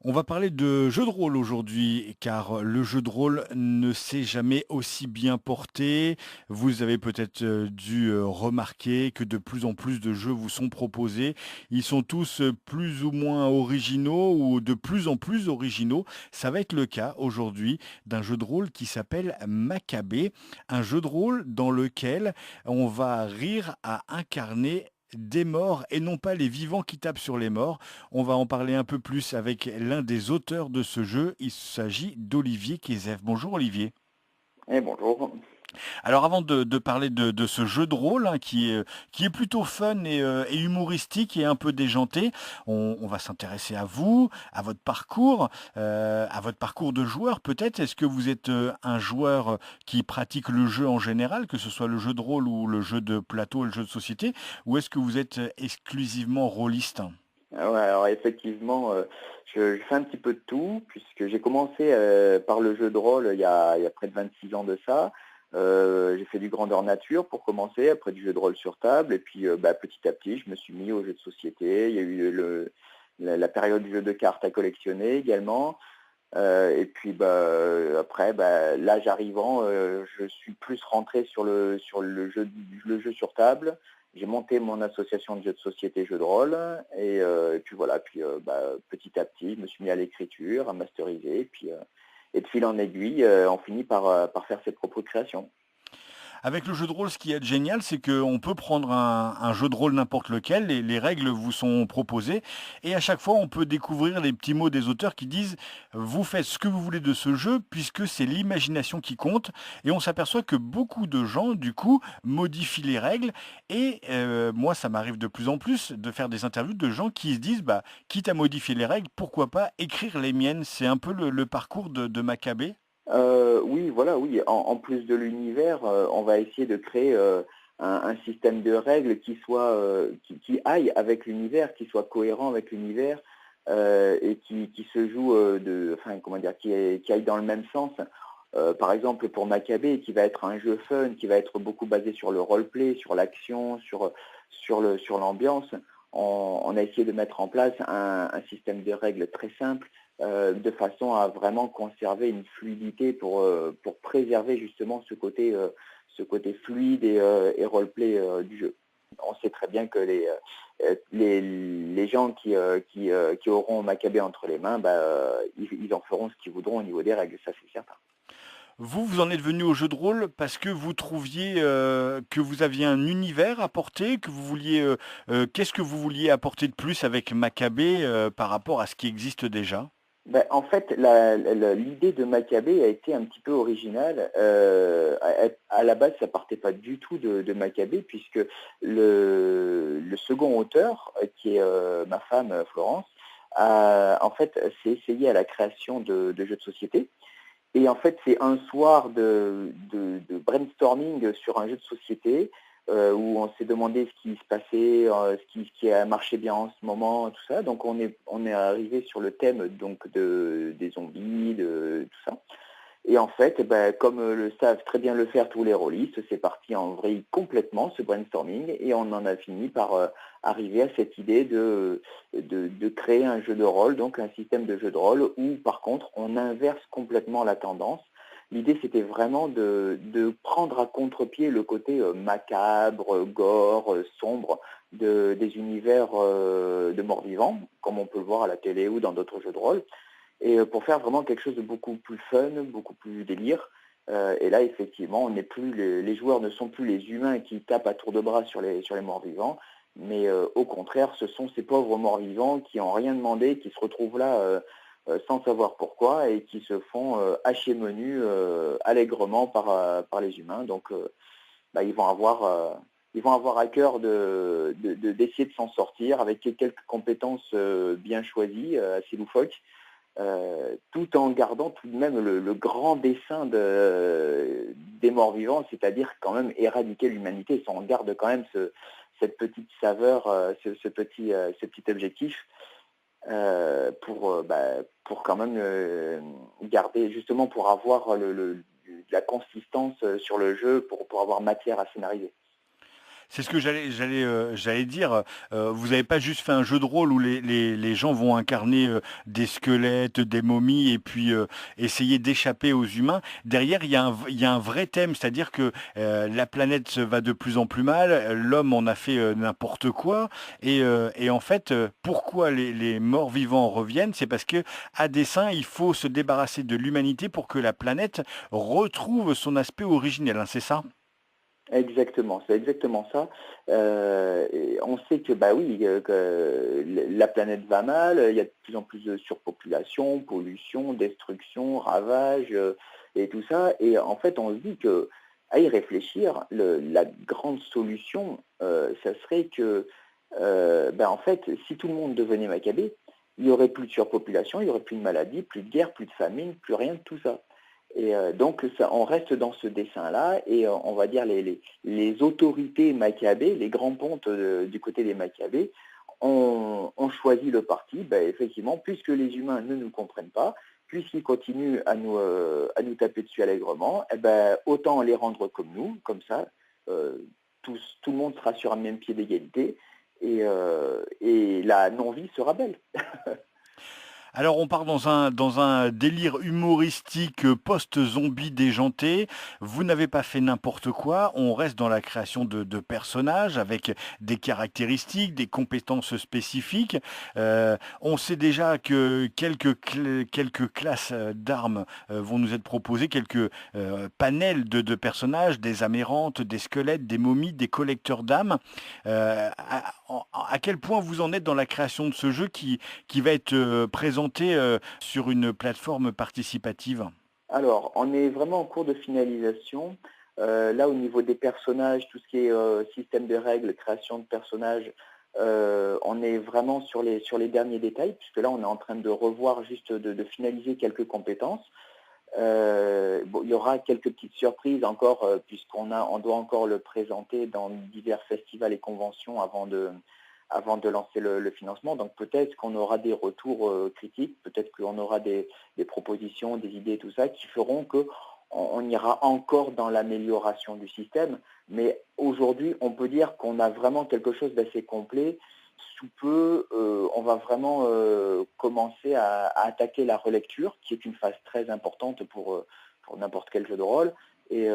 On va parler de jeu de rôle aujourd'hui, car le jeu de rôle ne s'est jamais aussi bien porté. Vous avez peut-être dû remarquer que de plus en plus de jeux vous sont proposés. Ils sont tous plus ou moins originaux ou de plus en plus originaux. Ça va être le cas aujourd'hui d'un jeu de rôle qui s'appelle Maccabée, un jeu de rôle dans lequel on va rire à incarner des morts et non pas les vivants qui tapent sur les morts. On va en parler un peu plus avec l'un des auteurs de ce jeu. Il s'agit d'Olivier Kézef. Bonjour Olivier. Bonjour. Alors avant de parler de ce jeu de rôle hein, qui est plutôt fun et humoristique et un peu déjanté, on va s'intéresser à vous, à votre parcours de joueur peut-être. Est-ce que vous êtes un joueur qui pratique le jeu en général, que ce soit le jeu de rôle ou le jeu de plateau et le jeu de société, ou est-ce que vous êtes exclusivement rôliste? Ouais, alors effectivement, je fais un petit peu de tout, puisque j'ai commencé par le jeu de rôle il y a près de 26 ans de ça. J'ai fait du grandeur nature pour commencer, après du jeu de rôle sur table, et puis petit à petit, je me suis mis au jeu de société. Il y a eu la période du jeu de cartes à collectionner également. Et puis après, l'âge arrivant, je suis plus rentré sur le jeu sur table. J'ai monté mon association de jeux de société, jeux de rôle, et puis voilà. Puis petit à petit, je me suis mis à l'écriture, à masteriser, et de fil en aiguille, on finit par faire ses propres créations. Avec le jeu de rôle, ce qui est génial, c'est qu'on peut prendre un jeu de rôle n'importe lequel, les règles vous sont proposées, et à chaque fois, on peut découvrir les petits mots des auteurs qui disent, vous faites ce que vous voulez de ce jeu, puisque c'est l'imagination qui compte, et on s'aperçoit que beaucoup de gens, du coup, modifient les règles, et moi, ça m'arrive de plus en plus de faire des interviews de gens qui se disent, bah, quitte à modifier les règles, pourquoi pas écrire les miennes? C'est un peu le parcours de Maccabée. Oui, voilà, oui. En plus de l'univers, on va essayer de créer un système de règles qui aille avec l'univers, qui soit cohérent avec l'univers, et qui se joue enfin, comment dire, qui aille dans le même sens. Par exemple, pour Maccabée, qui va être un jeu fun, qui va être beaucoup basé sur le roleplay, sur l'action, sur l'ambiance, on a essayé de mettre en place un système de règles très simple, de façon à vraiment conserver une fluidité pour préserver justement ce côté fluide et roleplay du jeu. On sait très bien que les gens qui auront Maccabée entre les mains, ils en feront ce qu'ils voudront au niveau des règles, ça c'est certain. Vous, vous en êtes venu au jeu de rôle parce que vous trouviez que vous aviez un univers à porter, que vous vouliez, qu'est-ce que vous vouliez apporter de plus avec Maccabée par rapport à ce qui existe déjà? En fait, l'idée de Maccabée a été un petit peu originale. À la base, ça partait pas du tout de Maccabée, puisque le second auteur, qui est ma femme Florence, en fait, s'est essayé à la création de jeux de société. Et en fait, c'est un soir de brainstorming sur un jeu de société, où on s'est demandé ce qui se passait, ce qui a marché bien en ce moment, tout ça. Donc on est arrivé sur le thème donc des zombies, de tout ça. Et en fait, comme le savent très bien le faire tous les rôlistes, c'est parti en vrille complètement, ce brainstorming, et on en a fini par arriver à cette idée de créer un jeu de rôle, donc un système de jeu de rôle, où par contre on inverse complètement la tendance. L'idée, c'était vraiment de prendre à contre-pied le côté macabre, gore, sombre des univers de morts-vivants, comme on peut le voir à la télé ou dans d'autres jeux de rôle, et pour faire vraiment quelque chose de beaucoup plus fun, beaucoup plus délire. Et là, effectivement, on n'est plus les joueurs ne sont plus les humains qui tapent à tour de bras sur les morts-vivants, mais au contraire, ce sont ces pauvres morts-vivants qui n'ont rien demandé, qui se retrouvent là sans savoir pourquoi et qui se font hacher menu allègrement par les humains. Donc, ils vont avoir à cœur d'essayer de s'en sortir avec quelques compétences bien choisies, assez loufoques, tout en gardant tout de même le grand dessein des morts vivants, c'est-à-dire quand même éradiquer l'humanité. Ça, on garde quand même cette petite saveur, ce petit objectif, pour quand même garder, justement pour avoir la consistance sur le jeu, pour avoir matière à scénariser. C'est ce que j'allais dire. Vous n'avez pas juste fait un jeu de rôle où les gens vont incarner des squelettes, des momies et puis essayer d'échapper aux humains. Derrière, il y a un vrai thème, c'est-à-dire que la planète va de plus en plus mal, l'homme en a fait n'importe quoi et en fait, pourquoi les morts vivants reviennent? C'est parce que à dessein, il faut se débarrasser de l'humanité pour que la planète retrouve son aspect originel, hein, c'est ça? Exactement, c'est exactement ça. Et on sait que bah oui, que la planète va mal, il y a de plus en plus de surpopulation, pollution, destruction, ravage et tout ça. Et en fait, on se dit que à y réfléchir, la grande solution, ça serait que en fait, si tout le monde devenait Maccabée, il n'y aurait plus de surpopulation, il n'y aurait plus de maladies, plus de guerre, plus de famine, plus rien de tout ça. Et donc, ça, on reste dans ce dessin-là, et on va dire les autorités maccabées, les grands pontes du côté des maccabées, ont choisi le parti, effectivement, puisque les humains ne nous comprennent pas, puisqu'ils continuent à nous taper dessus allègrement, autant les rendre comme nous, comme ça, euh, tout le monde sera sur un même pied d'égalité, et la non-vie sera belle. Alors on part dans un délire humoristique post-zombie déjanté. Vous n'avez pas fait n'importe quoi. On reste dans la création de personnages avec des caractéristiques, des compétences spécifiques. On sait déjà que quelques classes d'armes vont nous être proposées, quelques panels de personnages, des amérantes, des squelettes, des momies, des collecteurs d'âmes. À quel point vous en êtes dans la création de ce jeu qui va être présenté sur une plateforme participative? Alors, on est vraiment en cours de finalisation. Là, au niveau des personnages, tout ce qui est système de règles, création de personnages, on est vraiment sur les derniers détails, puisque là, on est en train de revoir, juste de finaliser quelques compétences. Il y aura quelques petites surprises encore, on doit encore le présenter dans divers festivals et conventions avant de lancer le financement. Donc peut-être qu'on aura des retours critiques, peut-être qu'on aura des propositions, des idées, tout ça, qui feront qu'on ira encore dans l'amélioration du système. Mais aujourd'hui, on peut dire qu'on a vraiment quelque chose d'assez complet. Sous peu, on va vraiment commencer à attaquer la relecture, qui est une phase très importante pour n'importe quel jeu de rôle. Et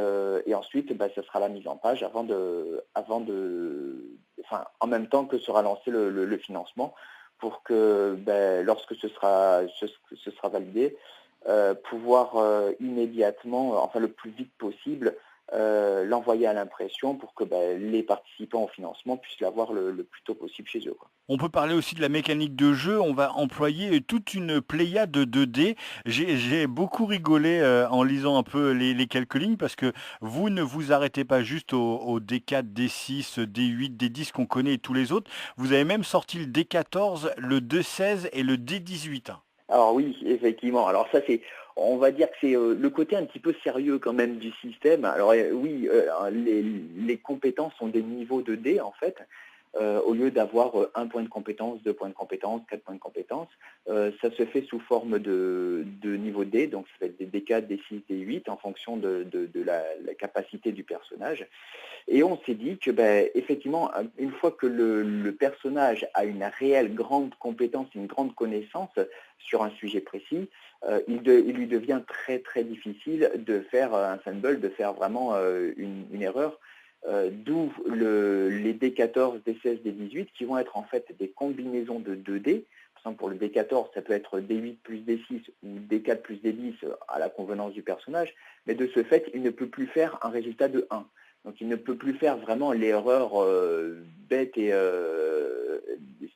ensuite, ce sera la mise en page en même temps que sera lancé le financement, pour que lorsque ce sera validé, pouvoir immédiatement, enfin le plus vite possible, l'envoyer à l'impression pour que les participants au financement puissent l'avoir le plus tôt possible chez eux, quoi. On peut parler aussi de la mécanique de jeu. On va employer toute une pléiade de 2D. J'ai beaucoup rigolé en lisant un peu les quelques lignes parce que vous ne vous arrêtez pas juste au D4, D6, D8, D10 qu'on connaît et tous les autres. Vous avez même sorti le D14, le D16 et le D18. Alors oui, effectivement. Alors ça, on va dire que c'est le côté un petit peu sérieux quand même du système. Alors oui, les compétences sont des niveaux de dés en fait. Au lieu d'avoir un point de compétence, deux points de compétence, quatre points de compétence, ça se fait sous forme de niveau D, donc ça va être des D4, D6, D8 en fonction de la capacité du personnage. Et on s'est dit que, effectivement, une fois que le personnage a une réelle grande compétence, une grande connaissance sur un sujet précis, il lui devient très très difficile de faire un fumble, de faire vraiment une erreur. D'où les D14, D16, D18 qui vont être en fait des combinaisons de 2D. Par exemple, pour le D14, ça peut être D8 plus D6 ou D4 plus D10 à la convenance du personnage, mais de ce fait, il ne peut plus faire un résultat de 1. Donc il ne peut plus faire vraiment l'erreur bête et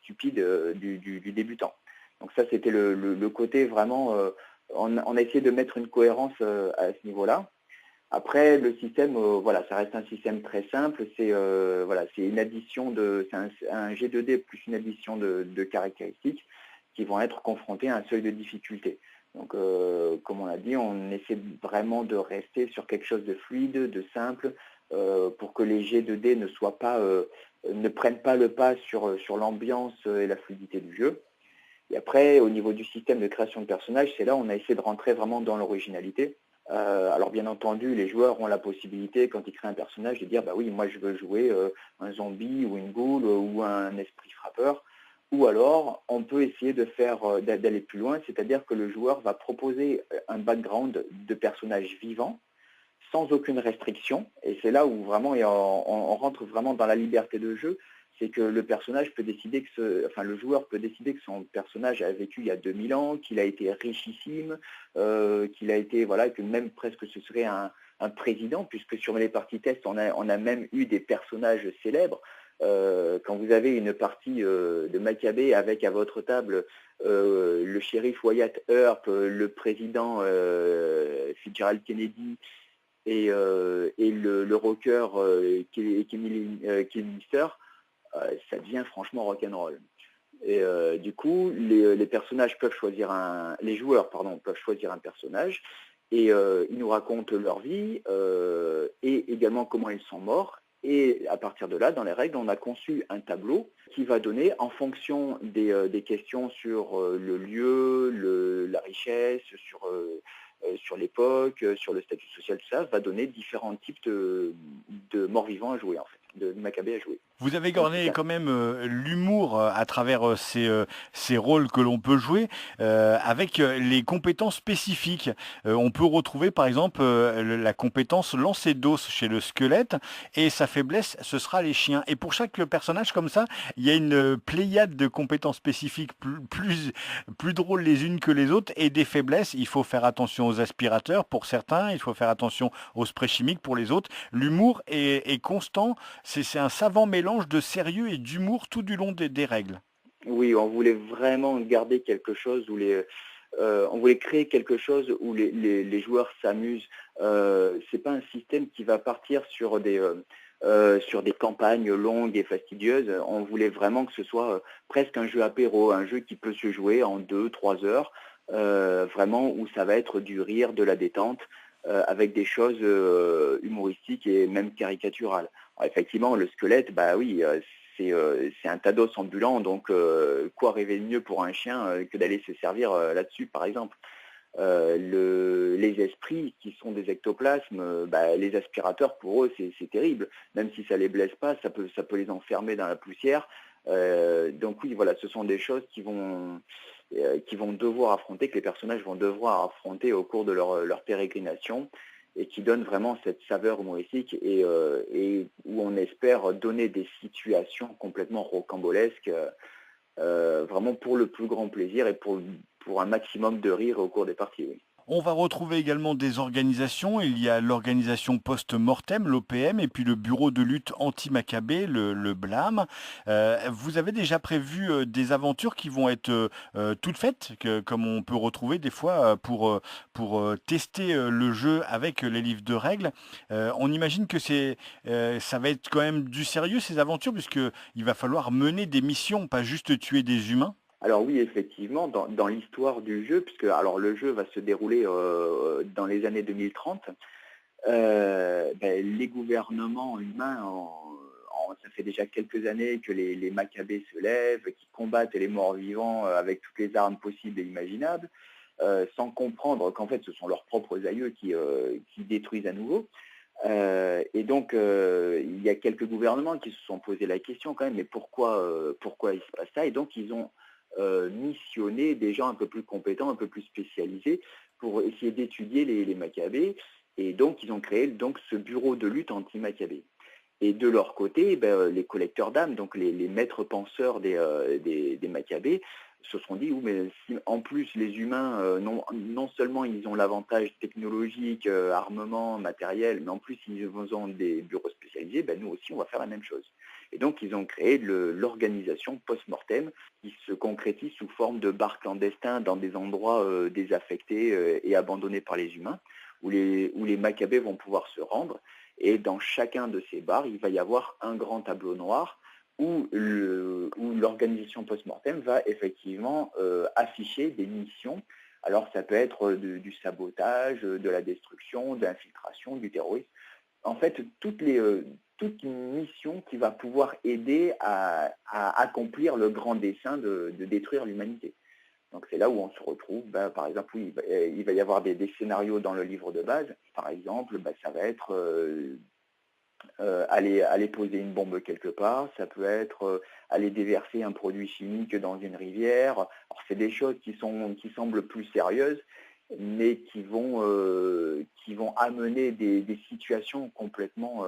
stupide du débutant. Donc ça, c'était le côté vraiment, on a essayé de mettre une cohérence à ce niveau-là. Après, le système, voilà, ça reste un système très simple. C'est une addition c'est un G2D plus une addition de caractéristiques qui vont être confrontées à un seuil de difficulté. Donc, comme on l'a dit, on essaie vraiment de rester sur quelque chose de fluide, de simple, pour que les G2D ne prennent pas le pas sur l'ambiance et la fluidité du jeu. Et après, au niveau du système de création de personnages, c'est là où on a essayé de rentrer vraiment dans l'originalité. Alors bien entendu, les joueurs ont la possibilité, quand ils créent un personnage, de dire bah oui, moi je veux jouer un zombie ou une ghoul ou un esprit frappeur. Ou alors, on peut essayer de faire d'aller plus loin, c'est-à-dire que le joueur va proposer un background de personnage vivant sans aucune restriction. Et c'est là où vraiment on rentre vraiment dans la liberté de jeu. C'est que le personnage peut décider le joueur peut décider que son personnage a vécu il y a 2000 ans, qu'il a été richissime, qu'il a été, voilà, que même presque ce serait un président, puisque sur les parties test, on a même eu des personnages célèbres. Quand vous avez une partie de Maccabée avec à votre table le shérif Wyatt Earp, le président Fitzgerald Kennedy, et le rocker Kilmister, ça devient franchement rock'n'roll. Et du coup, les personnages peuvent choisir les joueurs peuvent choisir un personnage et ils nous racontent leur vie et également comment ils sont morts. Et à partir de là, dans les règles, on a conçu un tableau qui va donner, en fonction des questions sur le lieu, la richesse, sur l'époque, sur le statut social, tout ça, va donner différents types de morts vivants à jouer, en fait, de Maccabée à jouer. Vous avez Donc garné quand même l'humour à travers ces rôles que l'on peut jouer avec les compétences spécifiques. On peut retrouver par exemple la compétence lancer d'os chez le squelette et sa faiblesse, ce sera les chiens. Et pour chaque personnage comme ça, il y a une pléiade de compétences spécifiques plus drôles les unes que les autres et des faiblesses. Il faut faire attention aux aspirateurs pour certains, il faut faire attention aux sprays chimiques pour les autres. L'humour est constant, c'est un savant mélange de sérieux et d'humour tout du long des règles. Oui, on voulait vraiment garder quelque chose où on voulait créer quelque chose où les joueurs s'amusent. C'est pas un système qui va partir sur des campagnes longues et fastidieuses. On voulait vraiment que ce soit presque un jeu apéro, un jeu qui peut se jouer en 2-3 heures, vraiment où ça va être du rire, de la détente, avec des choses humoristiques et même caricaturales. Alors, effectivement, le squelette, bah oui, c'est un tas d'os ambulant, donc quoi rêver de mieux pour un chien que d'aller se servir là-dessus, par exemple. Les esprits qui sont des ectoplasmes, les aspirateurs, pour eux, c'est terrible. Même si ça ne les blesse pas, ça peut les enfermer dans la poussière. Donc oui, voilà, ce sont des choses qui vont devoir affronter, que les personnages vont devoir affronter au cours de leur pérégrination, et qui donnent vraiment cette saveur humoristique et où on espère donner des situations complètement rocambolesques, vraiment pour le plus grand plaisir et pour un maximum de rire au cours des parties. Oui. On va retrouver également des organisations. Il y a l'organisation post-mortem, l'OPM, et puis le bureau de lutte anti-Maccabée, le BLAM. Vous avez déjà prévu des aventures qui vont être toutes faites, comme on peut retrouver des fois pour tester le jeu avec les livres de règles. On imagine que ça va être quand même du sérieux ces aventures, puisqu'il va falloir mener des missions, pas juste tuer des humains. Alors oui, effectivement, dans l'histoire du jeu, puisque alors le jeu va se dérouler dans les années 2030, les gouvernements humains, ça fait déjà quelques années que les Maccabées se lèvent, qui combattent les morts vivants avec toutes les armes possibles et imaginables, sans comprendre qu'en fait ce sont leurs propres aïeux qui détruisent à nouveau. Et donc, il y a quelques gouvernements qui se sont posé la question quand même, mais pourquoi il se passe ça? Et donc, ils ont missionné des gens un peu plus compétents, un peu plus spécialisés pour essayer d'étudier les Maccabées. Et donc, ils ont créé ce bureau de lutte anti-Maccabée. Et de leur côté, les collecteurs d'âmes, donc les maîtres penseurs des Maccabées, se sont dit, mais si en plus les humains, non seulement ils ont l'avantage technologique, armement, matériel, mais en plus ils ont des bureaux spécialisés, nous aussi on va faire la même chose. Et donc ils ont créé l'organisation post-mortem qui se concrétise sous forme de bars clandestins dans des endroits désaffectés et abandonnés par les humains, où les Maccabées vont pouvoir se rendre. Et dans chacun de ces bars, il va y avoir un grand tableau noir où l'organisation post-mortem va effectivement afficher des missions. Alors ça peut être du sabotage, de la destruction, de l'infiltration, du terrorisme. En fait, toute mission qui va pouvoir aider à accomplir le grand dessein de détruire l'humanité. Donc c'est là où on se retrouve, par exemple, oui, il va y avoir des scénarios dans le livre de base. Par exemple, ça va être aller poser une bombe quelque part, ça peut être aller déverser un produit chimique dans une rivière. Alors c'est des choses qui semblent plus sérieuses, mais qui vont amener des situations complètement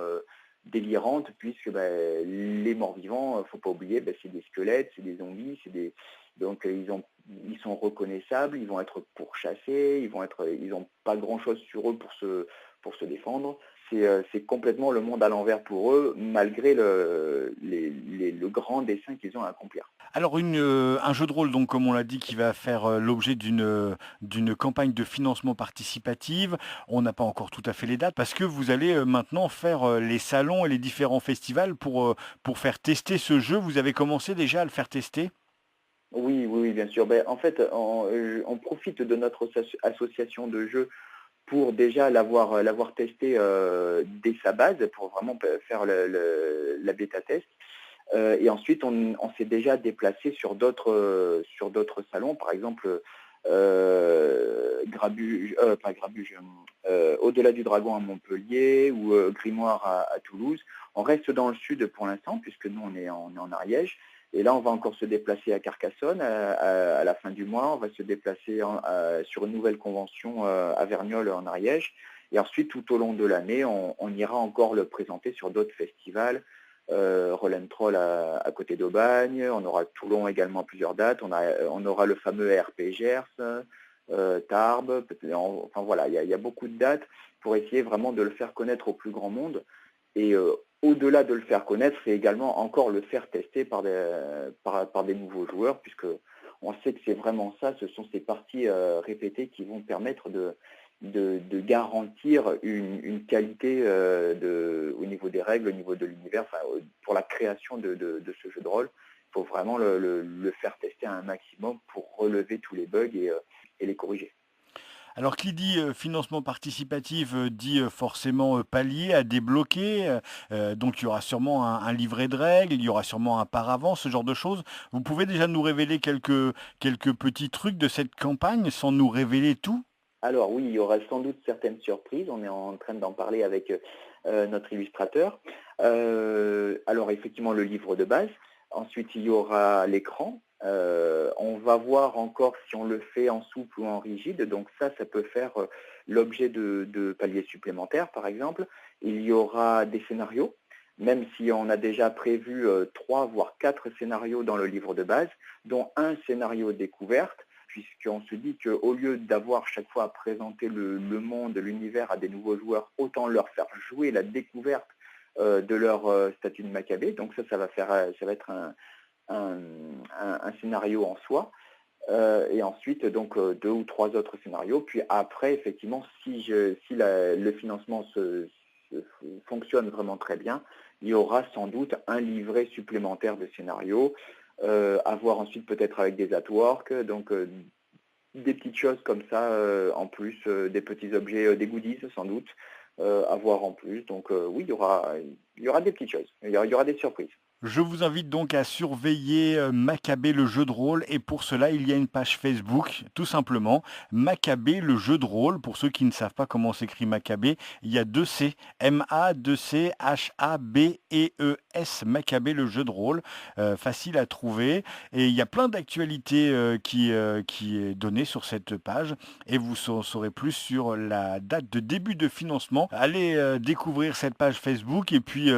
délirantes, puisque les morts-vivants, faut pas oublier, c'est des squelettes, c'est des zombies, donc ils sont reconnaissables, ils vont être pourchassés, ils n'ont pas grand-chose sur eux pour se défendre. C'est complètement le monde à l'envers pour eux, malgré le grand dessein qu'ils ont à accomplir. Alors un jeu de rôle, donc comme on l'a dit, qui va faire l'objet d'une campagne de financement participative. On n'a pas encore tout à fait les dates parce que vous allez maintenant faire les salons et les différents festivals pour faire tester ce jeu. Vous avez commencé déjà à le faire tester? Oui, oui, oui, bien sûr. En fait, on profite de notre association de jeux pour déjà l'avoir testé dès sa base, pour vraiment faire la bêta test. Et ensuite, on s'est déjà déplacé sur d'autres salons, par exemple Grabuge, pas Grabuge, Au-delà du Dragon à Montpellier ou Grimoire à Toulouse. On reste dans le sud pour l'instant, puisque nous, on est en Ariège. Et là, on va encore se déplacer à Carcassonne à la fin du mois. On va se déplacer sur une nouvelle convention à Verniolle en Ariège. Et ensuite, tout au long de l'année, on ira encore le présenter sur d'autres festivals. Roll Troll à côté d'Aubagne, on aura Toulon également à plusieurs dates, on aura le fameux RP Gers, Tarbes, enfin voilà, il y a beaucoup de dates pour essayer vraiment de le faire connaître au plus grand monde. Et au-delà de le faire connaître, c'est également encore le faire tester par des nouveaux joueurs, puisque on sait que c'est vraiment ça, ce sont ces parties répétées qui vont permettre de garantir une qualité au niveau des règles, au niveau de l'univers, pour la création de ce jeu de rôle. Il faut vraiment le faire tester à un maximum pour relever tous les bugs et les corriger. Alors qui dit financement participatif dit forcément palier à débloquer. Donc il y aura sûrement un livret de règles, il y aura sûrement un paravent, ce genre de choses. Vous pouvez déjà nous révéler quelques petits trucs de cette campagne sans nous révéler tout? Alors oui, il y aura sans doute certaines surprises. On est en train d'en parler avec notre illustrateur. Alors effectivement, le livre de base. Ensuite, il y aura l'écran. On va voir encore si on le fait en souple ou en rigide. Donc ça peut faire l'objet de paliers supplémentaires, par exemple. Il y aura des scénarios, même si on a déjà prévu 3 voire 4 scénarios dans le livre de base, dont un scénario découverte, puisqu'on se dit qu'au lieu d'avoir chaque fois à présenter le monde, l'univers à des nouveaux joueurs, autant leur faire jouer la découverte de leur statut de Maccabée. Donc ça va être un scénario en soi. Et ensuite, donc 2 ou 3 autres scénarios. Puis après, effectivement, si le financement fonctionne vraiment très bien, il y aura sans doute un livret supplémentaire de scénarios, à voir ensuite peut-être avec des artworks, donc des petites choses comme ça en plus, des petits objets, des goodies sans doute, à voir en plus. Donc oui, il y aura des petites choses, il y aura des surprises. Je vous invite donc à surveiller Maccabée le jeu de rôle et pour cela il y a une page Facebook tout simplement Maccabée le jeu de rôle. Pour ceux qui ne savent pas comment s'écrit Maccabée, il y a 2 C, M-A-2-C H-A-B-E-E-S, Maccabée le jeu de rôle. Facile à trouver et il y a plein d'actualités qui est donnée sur cette page et vous saurez plus sur la date de début de financement. Allez découvrir cette page Facebook et puis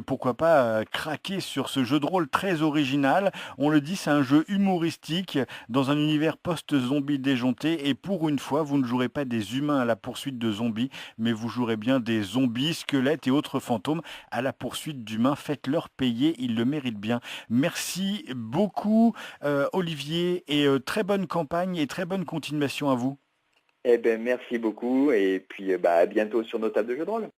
pourquoi pas craquer sur ce jeu de rôle très original. On le dit, c'est un jeu humoristique dans un univers post-zombie déjanté et pour une fois, vous ne jouerez pas des humains à la poursuite de zombies, mais vous jouerez bien des zombies, squelettes et autres fantômes à la poursuite d'humains. Faites-leur payer, ils le méritent bien. Merci beaucoup Olivier et très bonne campagne et très bonne continuation à vous. Eh bien, merci beaucoup et puis à bientôt sur nos tables de jeux de rôle.